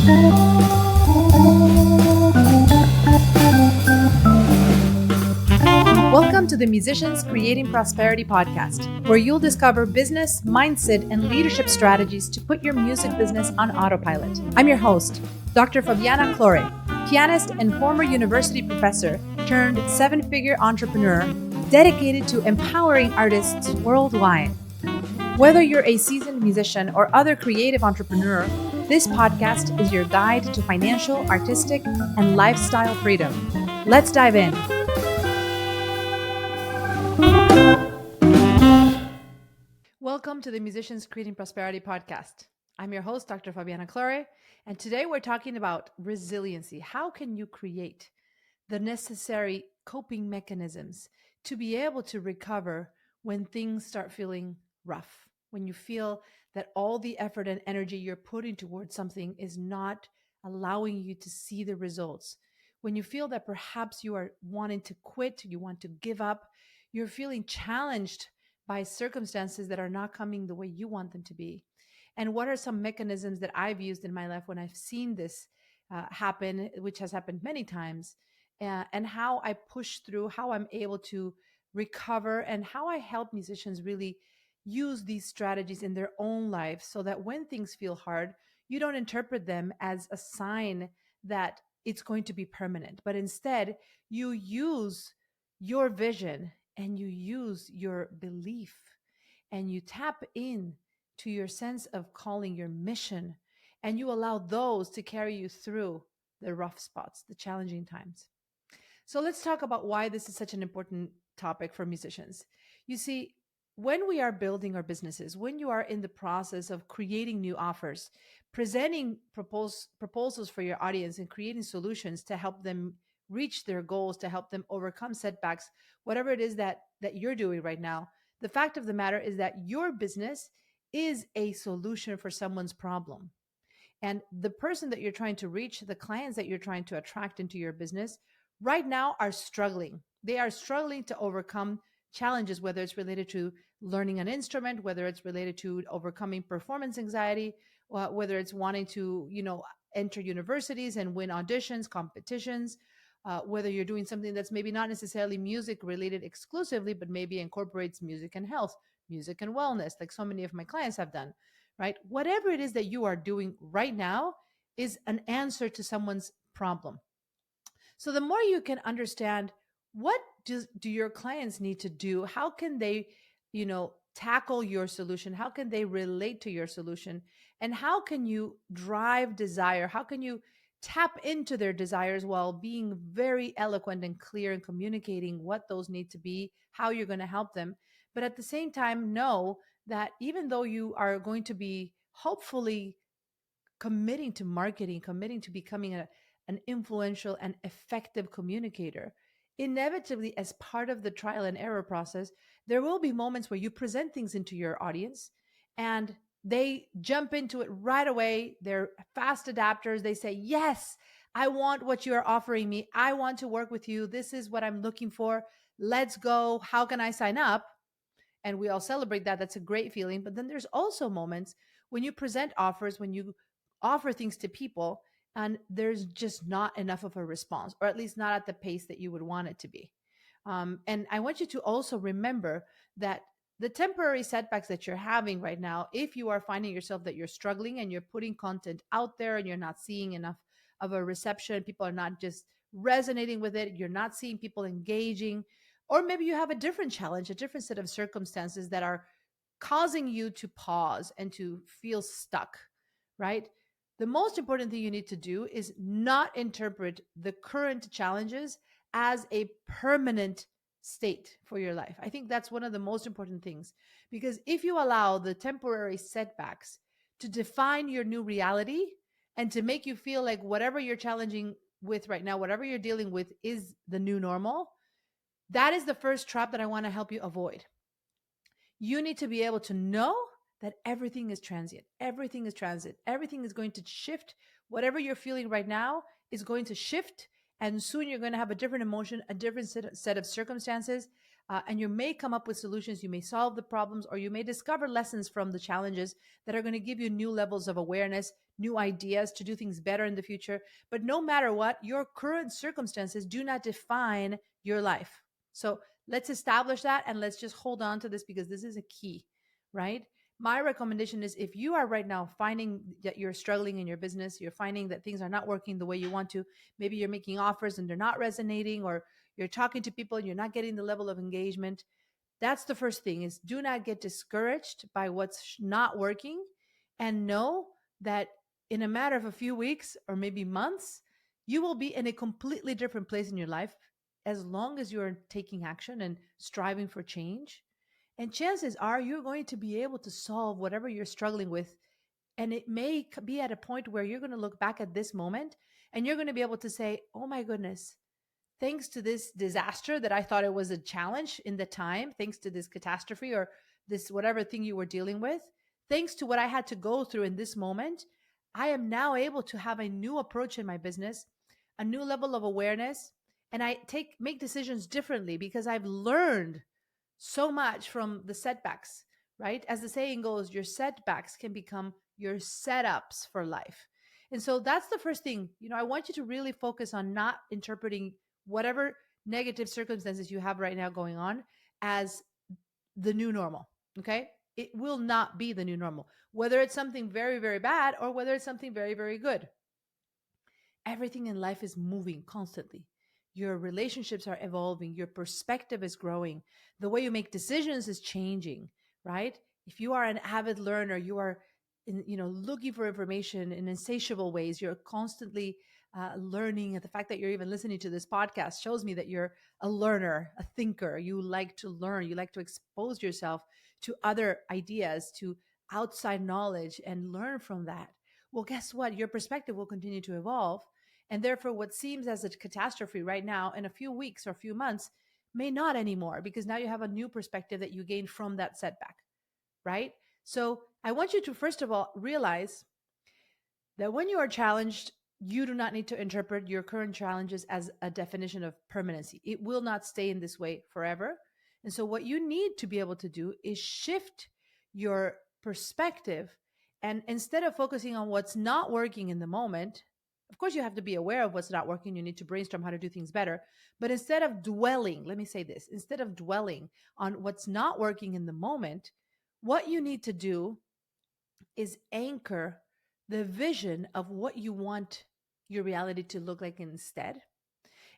Welcome to the Musicians Creating Prosperity podcast, where you'll discover business, mindset, and leadership strategies to put your music business on autopilot. I'm your host, Dr. Fabiana Claure, pianist and former university professor turned seven-figure entrepreneur dedicated to empowering artists worldwide. Whether you're a seasoned musician or other creative entrepreneur, this podcast is your guide to financial, artistic, and lifestyle freedom. Let's dive in. Welcome to the Musicians Creating Prosperity podcast. I'm your host, Dr. Fabiana Claure, and today we're talking about resiliency. How can you create the necessary coping mechanisms to be able to recover when things start feeling rough, when you feel that all the effort and energy you're putting towards something is not allowing you to see the results, when you feel that perhaps you are wanting to quit, you want to give up, you're feeling challenged by circumstances that are not coming the way you want them to be. And what are some mechanisms that I've used in my life when I've seen this happen, which has happened many times, and how I push through, how I'm able to recover, and how I help musicians really use these strategies in their own life so that when things feel hard, you don't interpret them as a sign that it's going to be permanent, but instead you use your vision and you use your belief and you tap in to your sense of calling, your mission, and you allow those to carry you through the rough spots, the challenging times. So let's talk about why this is such an important topic for musicians. You see, when we are building our businesses, when you are in the process of creating new offers, presenting proposals for your audience and creating solutions to help them reach their goals, to help them overcome setbacks, whatever it is that you're doing right now, the fact of the matter is that your business is a solution for someone's problem. And the person that you're trying to reach, the clients that you're trying to attract into your business right now are struggling. They are struggling to overcome challenges, whether it's related to learning an instrument, whether it's related to overcoming performance anxiety, whether it's wanting to, enter universities and win auditions, competitions, whether you're doing something that's maybe not necessarily music related exclusively, but maybe incorporates music and health, music and wellness, like so many of my clients have done, right? Whatever it is that you are doing right now is an answer to someone's problem. So the more you can understand what do your clients need to do, how can they, tackle your solution, how can they relate to your solution, and how can you drive desire, how can you tap into their desires while being very eloquent and clear and communicating what those need to be, how you're going to help them. But at the same time, know that even though you are going to be hopefully committing to marketing, committing to becoming an influential and effective communicator, inevitably, as part of the trial and error process, there will be moments where you present things into your audience and they jump into it right away. They're fast adapters. They say, yes, I want what you are offering me. I want to work with you. This is what I'm looking for. Let's go. How can I sign up? And we all celebrate that. That's a great feeling. But then there's also moments when you present offers, when you offer things to people, and there's just not enough of a response, or at least not at the pace that you would want it to be. And I want you to also remember that the temporary setbacks that you're having right now, if you are finding yourself that you're struggling and you're putting content out there and you're not seeing enough of a reception, people are not just resonating with it, you're not seeing people engaging, or maybe you have a different challenge, a different set of circumstances that are causing you to pause and to feel stuck, right? The most important thing you need to do is not interpret the current challenges as a permanent state for your life. I think that's one of the most important things, because if you allow the temporary setbacks to define your new reality and to make you feel like whatever you're challenging with right now, whatever you're dealing with is the new normal, that is the first trap that I want to help you avoid. You need to be able to know that everything is transient. Everything is transit. Everything is going to shift. Whatever you're feeling right now is going to shift. And soon you're going to have a different emotion, a different set of circumstances. and you may come up with solutions. You may solve the problems, or you may discover lessons from the challenges that are going to give you new levels of awareness, new ideas to do things better in the future. But no matter what, your current circumstances do not define your life. So let's establish that, and let's just hold on to this, because this is a key, right? My recommendation is, if you are right now finding that you're struggling in your business, you're finding that things are not working the way you want to, maybe you're making offers and they're not resonating, or you're talking to people and you're not getting the level of engagement. That's the first thing, is do not get discouraged by what's not working, and know that in a matter of a few weeks or maybe months, you will be in a completely different place in your life, as long as you're taking action and striving for change. And chances are you're going to be able to solve whatever you're struggling with. And it may be at a point where you're going to look back at this moment and you're going to be able to say, oh my goodness, thanks to this disaster that I thought it was a challenge in the time, thanks to this catastrophe or this whatever thing you were dealing with, thanks to what I had to go through in this moment, I am now able to have a new approach in my business, a new level of awareness, and I make decisions differently because I've learned so much from the setbacks, right? As the saying goes, your setbacks can become your setups for life. And so that's the first thing. I want you to really focus on not interpreting whatever negative circumstances you have right now going on as the new normal. Okay. It will not be the new normal, whether it's something very, very bad or whether it's something very, very good. Everything in life is moving constantly. Your relationships are evolving, your perspective is growing, the way you make decisions is changing, right? If you are an avid learner, you are looking for information in insatiable ways, you're constantly learning. The fact that you're even listening to this podcast shows me that you're a learner, a thinker. You like to learn, you like to expose yourself to other ideas, to outside knowledge, and learn from that. Well, guess what? Your perspective will continue to evolve. And therefore, what seems as a catastrophe right now, in a few weeks or a few months, may not anymore, because now you have a new perspective that you gained from that setback, right? So I want you to, first of all, realize that when you are challenged, you do not need to interpret your current challenges as a definition of permanency. It will not stay in this way forever. And so what you need to be able to do is shift your perspective. And instead of focusing on what's not working in the moment, of course, you have to be aware of what's not working. You need to brainstorm how to do things better. But instead of dwelling, let me say this, instead of dwelling on what's not working in the moment, what you need to do is anchor the vision of what you want your reality to look like instead.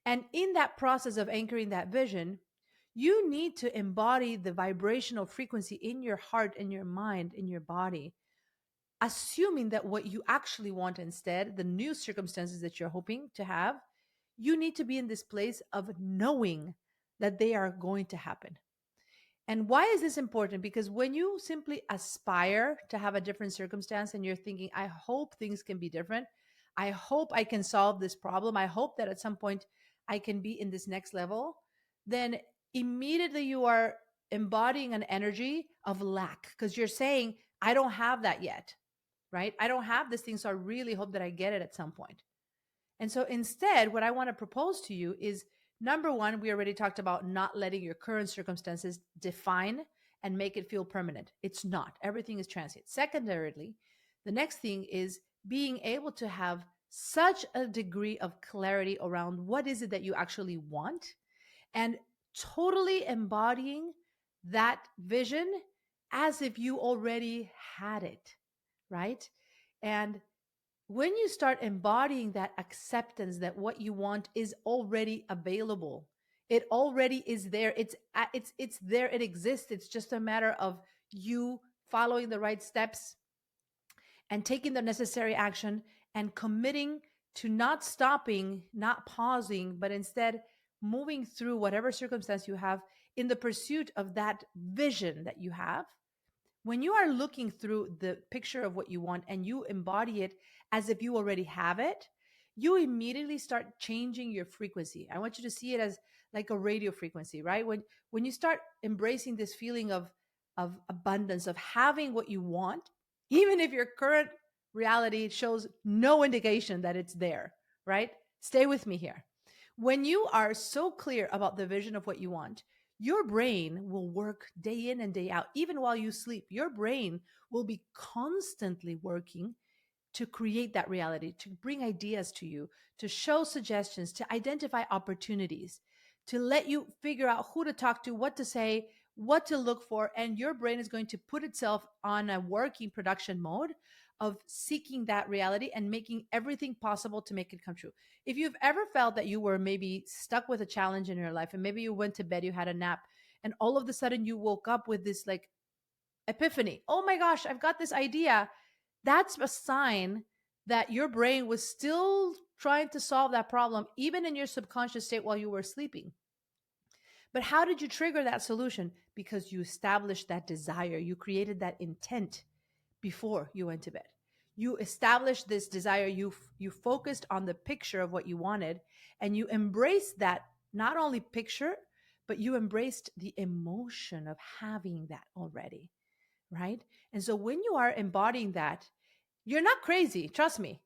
And in that process of anchoring that vision, you need to embody the vibrational frequency in your heart, in your mind, in your body, assuming that what you actually want instead, the new circumstances that you're hoping to have, you need to be in this place of knowing that they are going to happen. And why is this important? Because when you simply aspire to have a different circumstance and you're thinking, I hope things can be different, I hope I can solve this problem, I hope that at some point I can be in this next level, then immediately you are embodying an energy of lack, because you're saying, I don't have that yet, right? I don't have this thing, so I really hope that I get it at some point. And so instead, what I want to propose to you is, number one, we already talked about not letting your current circumstances define and make it feel permanent. It's not. Everything is transient. Secondarily, the next thing is being able to have such a degree of clarity around what is it that you actually want, and totally embodying that vision as if you already had it, right? And when you start embodying that acceptance that what you want is already available, it already is there, it's there, it exists, it's just a matter of you following the right steps and taking the necessary action and committing to not stopping, not pausing, but instead moving through whatever circumstance you have in the pursuit of that vision that you have. When you are looking through the picture of what you want and you embody it as if you already have it, you immediately start changing your frequency. I want you to see it as like a radio frequency, right? When you start embracing this feeling of abundance, of having what you want, even if your current reality shows no indication that it's there, right? Stay with me here. When you are so clear about the vision of what you want, your brain will work day in and day out. Even while you sleep, your brain will be constantly working to create that reality, to bring ideas to you, to show suggestions, to identify opportunities, to let you figure out who to talk to, what to say, what to look for. And your brain is going to put itself on a working production mode of seeking that reality and making everything possible to make it come true. If you've ever felt that you were maybe stuck with a challenge in your life and maybe you went to bed, you had a nap, and all of a sudden you woke up with this like epiphany. Oh my gosh, I've got this idea. That's a sign that your brain was still trying to solve that problem, even in your subconscious state while you were sleeping. But how did you trigger that solution? Because you established that desire, you created that intent before you went to bed. You established this desire, you focused on the picture of what you wanted, and you embraced that not only picture, but you embraced the emotion of having that already, right? And so when you are embodying that, you're not crazy, trust me.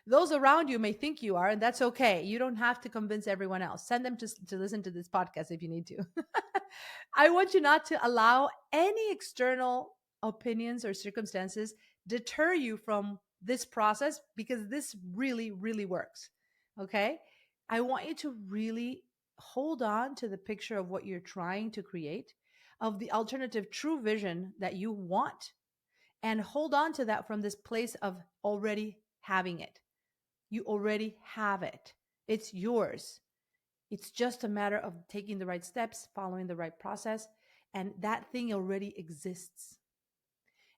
Those around you may think you are, and that's okay. You don't have to convince everyone else. Send them to listen to this podcast if you need to. I want you not to allow any external opinions or circumstances deter you from this process, because this really, really works. Okay. I want you to really hold on to the picture of what you're trying to create, of the alternative true vision that you want, and hold on to that from this place of already having it. You already have it. It's yours. It's just a matter of taking the right steps, following the right process, and that thing already exists.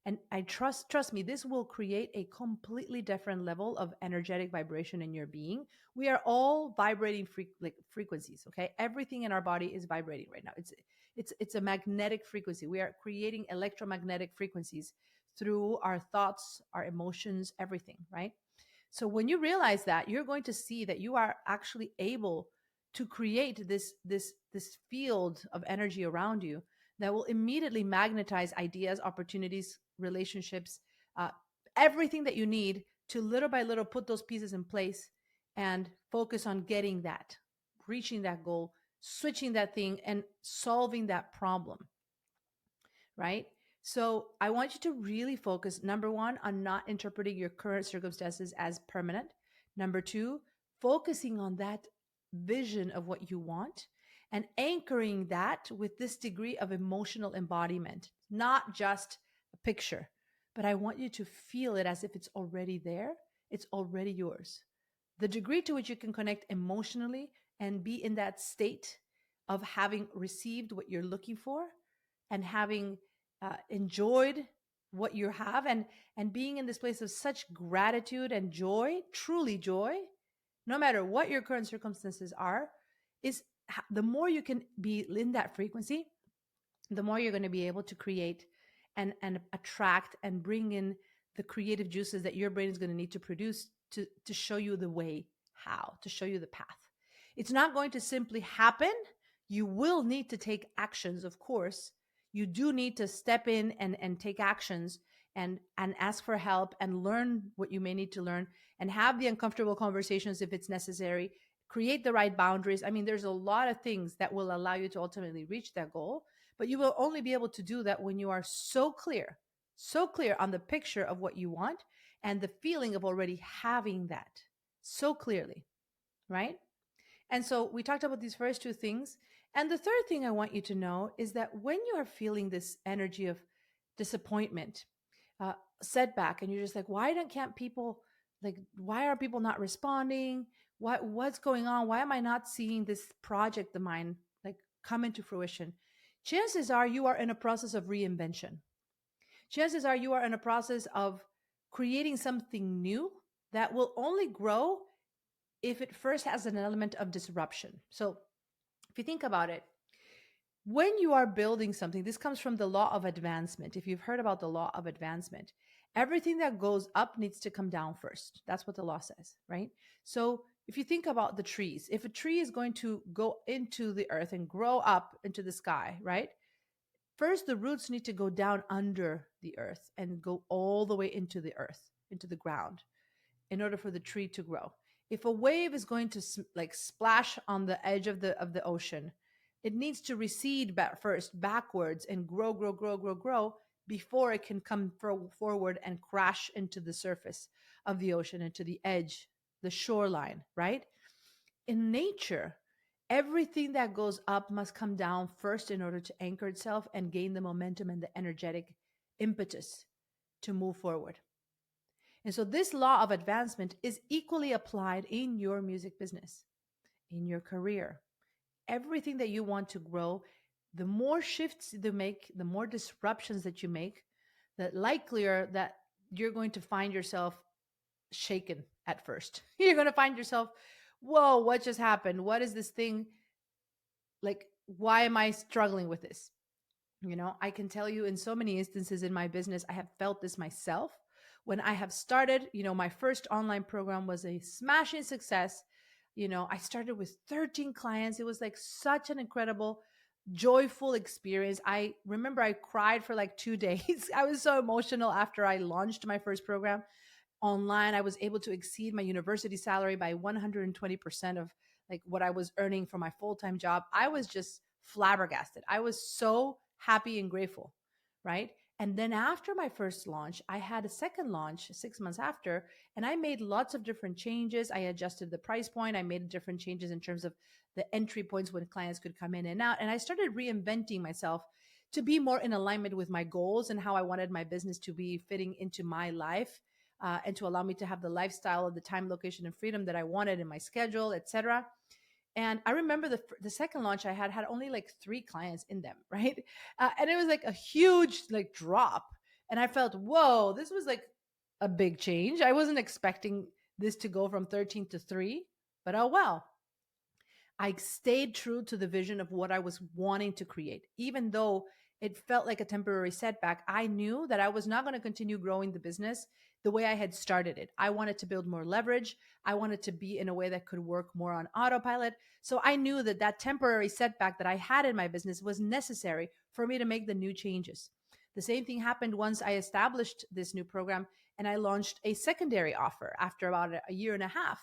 And I trust me, this will create a completely different level of energetic vibration in your being. We are all vibrating like frequencies, okay? Everything in our body is vibrating right now. It's a magnetic frequency. We are creating electromagnetic frequencies through our thoughts, our emotions, everything, right? So when you realize that, you're going to see that you are actually able to create this field of energy around you that will immediately magnetize ideas, opportunities, relationships, uh, everything that you need to little by little put those pieces in place and focus on getting that, reaching that goal, switching that thing, and solving that problem, right? So I want you to really focus, number one, on not interpreting your current circumstances as permanent. Number two, focusing on that vision of what you want and anchoring that with this degree of emotional embodiment, not just a picture, but I want you to feel it as if it's already there. It's already yours. The degree to which you can connect emotionally and be in that state of having received what you're looking for and having enjoyed what you have, and being in this place of such gratitude and joy, truly joy, no matter what your current circumstances are, is the more you can be in that frequency, the more you're going to be able to create and attract and bring in the creative juices that your brain is going to need to produce to show you the way, how to show you the path. It's not going to simply happen. You will need to take actions, of course. You do need to step in and take actions and ask for help and learn what you may need to learn and have the uncomfortable conversations if it's necessary. Create the right boundaries. I mean, there's a lot of things that will allow you to ultimately reach that goal, but you will only be able to do that when you are so clear on the picture of what you want and the feeling of already having that so clearly, right? And so we talked about these first two things. And the third thing I want you to know is that when you are feeling this energy of disappointment, setback, and you're just like, can't people, like, why are people not responding? What's going on? Why am I not seeing this project of mine like come into fruition? Chances are you are in a process of reinvention. Chances are you are in a process of creating something new that will only grow if it first has an element of disruption. So if you think about it, when you are building something, this comes from the law of advancement. If you've heard about the law of advancement, everything that goes up needs to come down first. That's what the law says, right? So if you think about the trees, if a tree is going to go into the earth and grow up into the sky, right? First, the roots need to go down under the earth and go all the way into the earth, into the ground, in order for the tree to grow. If a wave is going to like splash on the edge of the ocean, It needs to recede back first, backwards, and grow, grow, grow, grow, grow before it can come forward and crash into the surface of the ocean, into the edge, the shoreline, right? In nature, everything that goes up must come down first in order to anchor itself and gain the momentum and the energetic impetus to move forward. And so, this law of advancement is equally applied in your music business, in your career, everything that you want to grow. The more shifts you make, the more disruptions that you make, the likelier that you're going to find yourself shaken at first. You're going to find yourself, whoa, what just happened? What is this thing? Like, why am I struggling with this? I can tell you in so many instances in my business, I have felt this myself. When I have started, my first online program was a smashing success. I started with 13 clients. It was like such an incredible, joyful experience. I remember I cried for like 2 days. I was so emotional after I launched my first program online. I was able to exceed my university salary by 120% of like what I was earning for my full-time job. I was just flabbergasted. I was so happy and grateful, right? And then after my first launch, I had a second launch 6 months after, and I made lots of different changes. I adjusted the price point. I made different changes in terms of the entry points when clients could come in and out. And I started reinventing myself to be more in alignment with my goals and how I wanted my business to be fitting into my life, and to allow me to have the lifestyle of the time, location, and freedom that I wanted in my schedule, etc. And I remember the second launch I had only like 3 clients in them, right? And it was like a huge like drop, and I felt, whoa, this was like a big change. I wasn't expecting this to go from 13 to 3, but oh well. I stayed true to the vision of what I was wanting to create. Even though it felt like a temporary setback, I knew that I was not going to continue growing the business the way I had started it. I wanted to build more leverage. I wanted to be in a way that could work more on autopilot. So I knew that that temporary setback that I had in my business was necessary for me to make the new changes. The same thing happened once I established this new program and I launched a secondary offer after about a year and a half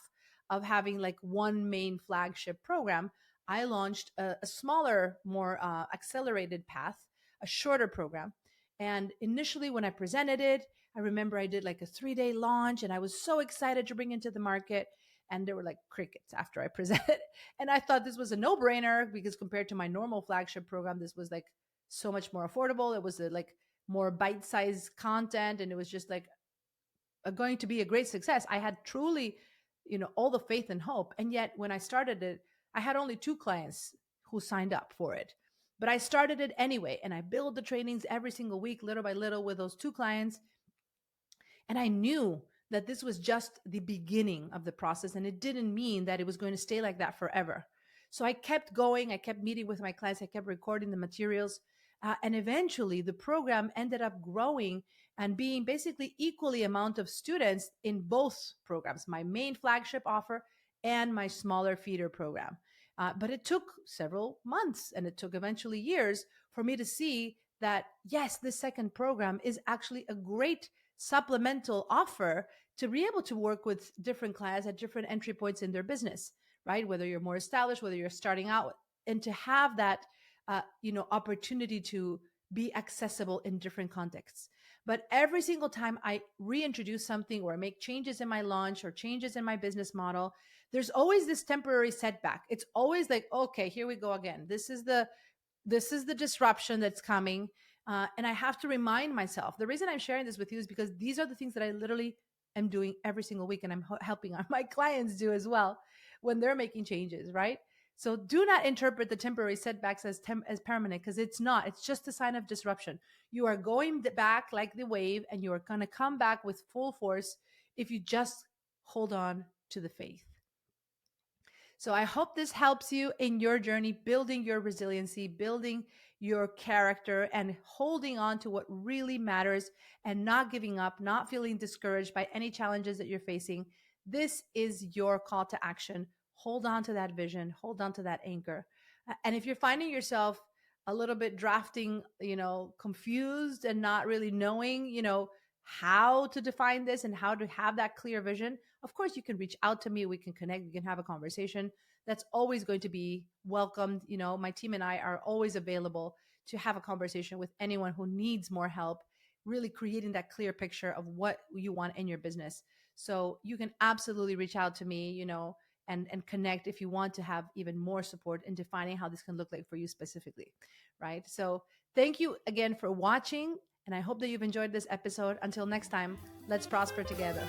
of having like one main flagship program. I launched a smaller, more accelerated path, a shorter program. And initially, when I presented it, I remember I did like a 3-day launch and I was so excited to bring into the market. And there were like crickets after I presented. And I thought this was a no brainer because compared to my normal flagship program, this was like so much more affordable. It was like more bite sized content and it was just like going to be a great success. I had truly, all the faith and hope. And yet when I started it, I had only 2 clients who signed up for it. But I started it anyway, and I built the trainings every single week, little by little, with those 2 clients. And I knew that this was just the beginning of the process, and it didn't mean that it was going to stay like that forever. So I kept going. I kept meeting with my clients. I kept recording the materials. And eventually, the program ended up growing and being basically equally amount of students in both programs, my main flagship offer and my smaller feeder program. But it took several months and it took eventually years for me to see that, yes, this second program is actually a great supplemental offer to be able to work with different clients at different entry points in their business, right? Whether you're more established, whether you're starting out, and to have that, opportunity to be accessible in different contexts. But every single time I reintroduce something or I make changes in my launch or changes in my business model, there's always this temporary setback. It's always like, okay, here we go again. This is the disruption that's coming. And I have to remind myself. The reason I'm sharing this with you is because these are the things that I literally am doing every single week, and I'm helping my clients do as well when they're making changes, right? So do not interpret the temporary setbacks as permanent, because it's not. It's just a sign of disruption. You are going back like the wave, and you are going to come back with full force if you just hold on to the faith. So I hope this helps you in your journey, building your resiliency, building your character, and holding on to what really matters and not giving up, not feeling discouraged by any challenges that you're facing. This is your call to action. Hold on to that vision, hold on to that anchor. And if you're finding yourself a little bit drafting, confused and not really knowing, how to define this and how to have that clear vision, of course, you can reach out to me. We can connect. We can have a conversation. That's always going to be welcomed. My team and I are always available to have a conversation with anyone who needs more help, really creating that clear picture of what you want in your business. So you can absolutely reach out to me, and connect if you want to have even more support in defining how this can look like for you specifically. Right. So thank you again for watching. And I hope that you've enjoyed this episode. Until next time, let's prosper together.